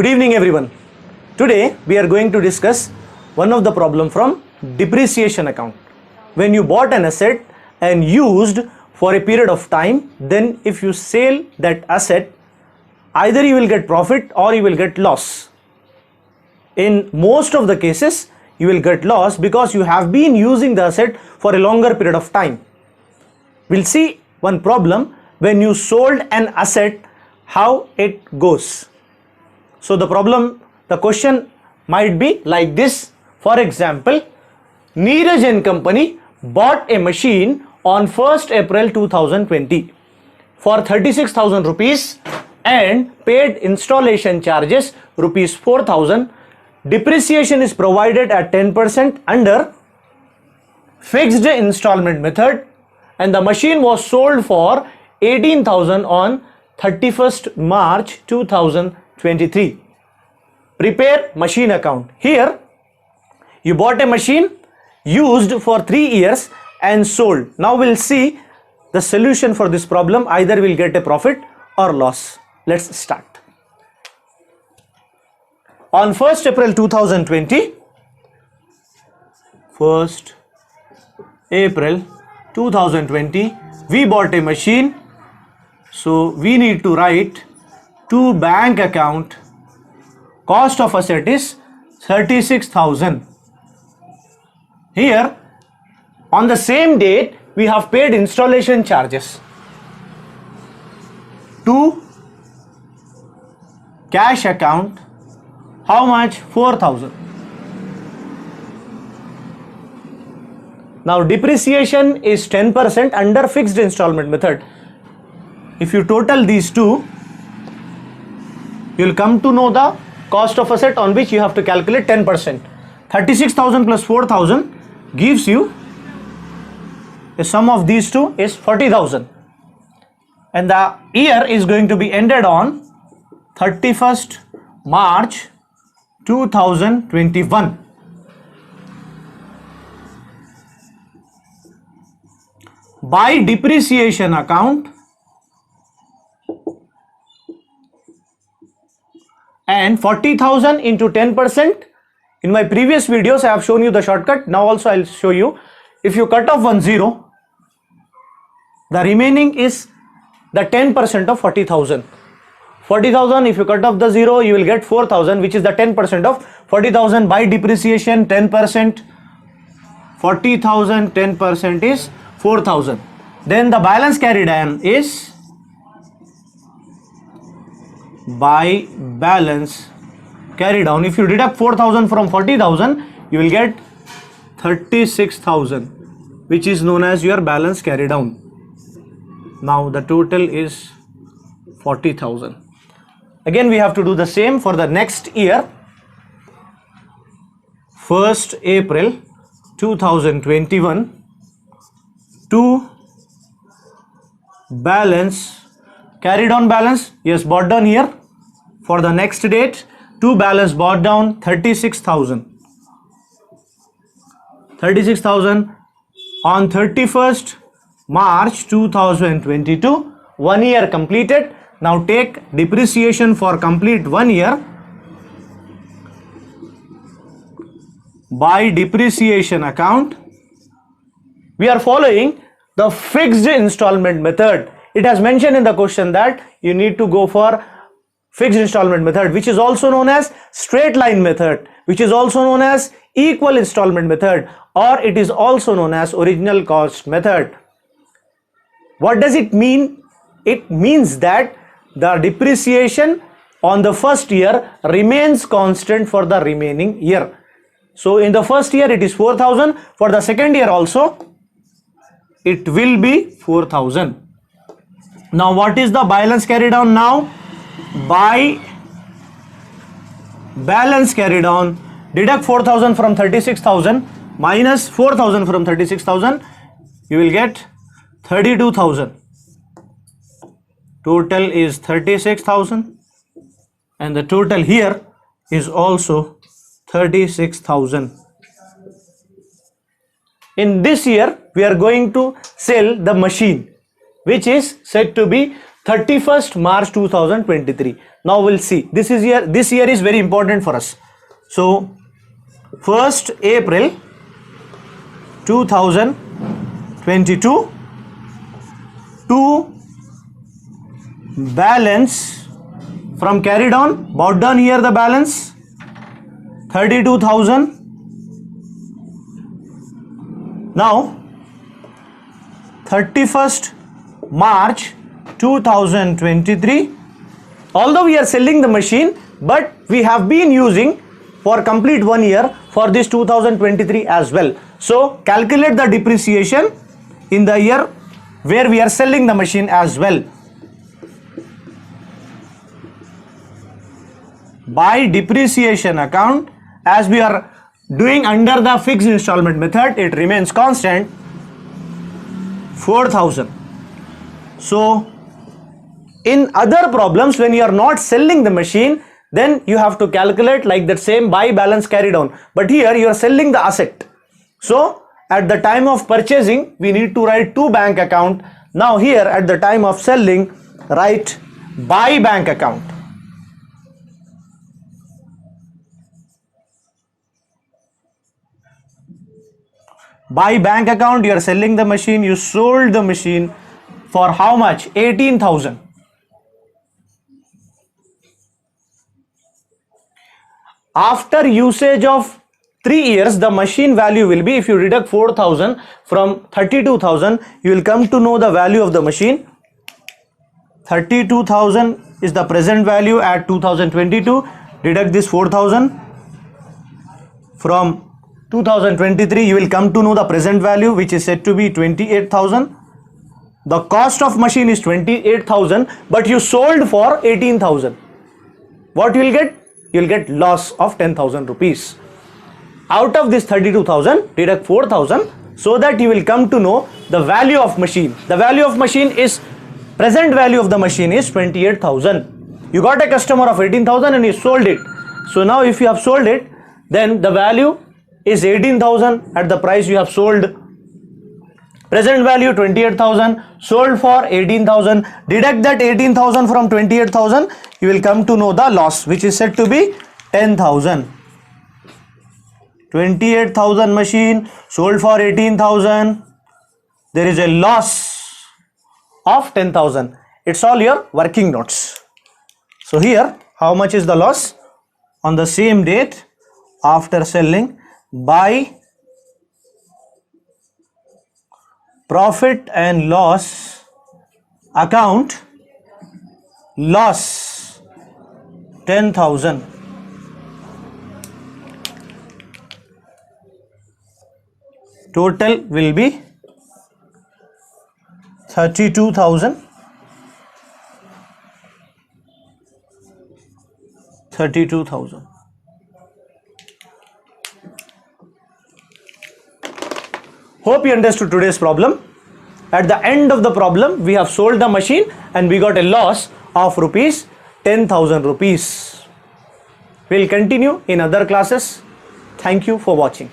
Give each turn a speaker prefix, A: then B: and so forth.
A: Good evening everyone. Today we are going to discuss one of the problem from depreciation account. When you bought an asset and used for a period of time, then if you sell that asset, either you will get profit or you will get loss. In most of the cases you will get loss because you have been using the asset for a longer period of time. We'll see one problem when you sold an asset, how it goes. So the question might be like this. For example, Neeraj and Company bought a machine on 1st April 2020 for 36,000 rupees and paid installation charges rupees 4,000. Depreciation is provided at 10% under fixed installment method, and the machine was sold for 18,000 on 31st March 2023. Prepare machine account. Here you bought a machine, used for 3 years and sold. Now we'll see the solution for this problem. Either we'll get a profit or loss. Let's start. On 1st April 2020, 1st April 2020, we bought a machine. So we need to write to bank account. Cost of asset is 36,000. Here on the same date we have paid installation charges to cash account. How much? 4,000. Now depreciation is 10% under fixed installment method. If you total these two, you will come to know the cost of asset on which you have to calculate 10%. 36,000 plus 4,000 gives you the sum of these two is 40,000, and the year is going to be ended on 31st March 2021. By depreciation account and 40,000 into 10%. In my previous videos I have shown you the shortcut. Now also I'll show you. If you cut off 1 0, the remaining is the 10% of 40,000. 40,000, if you cut off the 0, you will get 4,000, which is the 10% of 40,000. By depreciation 10%, 40,000, 10% is 4,000. Then the balance carried on is by balance carried on. If you deduct 4,000 from 40,000, you will get 36,000, which is known as your balance carried on. Now the total is 40,000. Again we have to do the same for the next year. 1st April 2021 to balance carried on balance, yes, bought down here. For the next date, to balance bought down 36,000. 36,000 on 31st March 2022, 1 year completed. Now take depreciation for complete 1 year. By depreciation account, we are following the fixed installment method. It has mentioned in the question that you need to go for fixed installment method, which is also known as straight line method, which is also known as equal installment method, or it is also known as original cost method. What does it mean? It means that the depreciation on the first year remains constant for the remaining year. So in the first year it is 4,000. For the second year also it will be 4,000. Now what is the balance carried on now? By balance carried on, deduct 4,000 from 36,000 minus 4,000 from 36,000, you will get 32,000. Total is 36,000, and the total here is also 36,000. In this year we are going to sell the machine, which is said to be 31st March 2023. Now we'll see. This year is very important for us. So 1st April 2022 to balance from carried on, brought down here the balance 32,000. Now 31st March 2023, although we are selling the machine, but we have been using for complete 1 year for this 2023 as well. So calculate the depreciation in the year where we are selling the machine as well. By depreciation account, as we are doing under the fixed installment method, it remains constant 4,000. So in other problems, when you are not selling the machine, then you have to calculate like that same by balance carried on. But here you are selling the asset. So at the time of purchasing, we need to write to bank account. Now here at the time of selling, write by bank account. By bank account, you are selling the machine, you sold the machine for how much? 18,000. After usage of 3 years, the machine value will be, if you deduct 4,000 from 32,000, you will come to know the value of the machine. 32,000 is the present value at 2022. Deduct this 4,000 from 2023, you will come to know the present value, which is said to be 28,000. The cost of machine is 28,000, but you sold for 18,000. What you will get? You will get loss of 10,000 rupees. Out of this 32,000, deduct 4,000, so that you will come to know the value of machine. The value of machine is, present value of the machine is 28,000. You got a customer of 18,000 and you sold it. So now if you have sold it, then the value is 18,000 at the price you have sold. Present value 28,000, sold for 18,000. Deduct that 18,000 from 28,000, you will come to know the loss, which is said to be 10,000. 28,000 machine sold for 18,000. There is a loss of 10,000. It's all your working notes. So here, how much is the loss? On the same date after selling, by profit and loss account, loss 10,000. Total will be 32,000. 32,000. Hope you understood today's problem. At the end of the problem, we have sold the machine and we got a loss of rupees 10,000 rupees. We'll continue in other classes. Thank you for watching.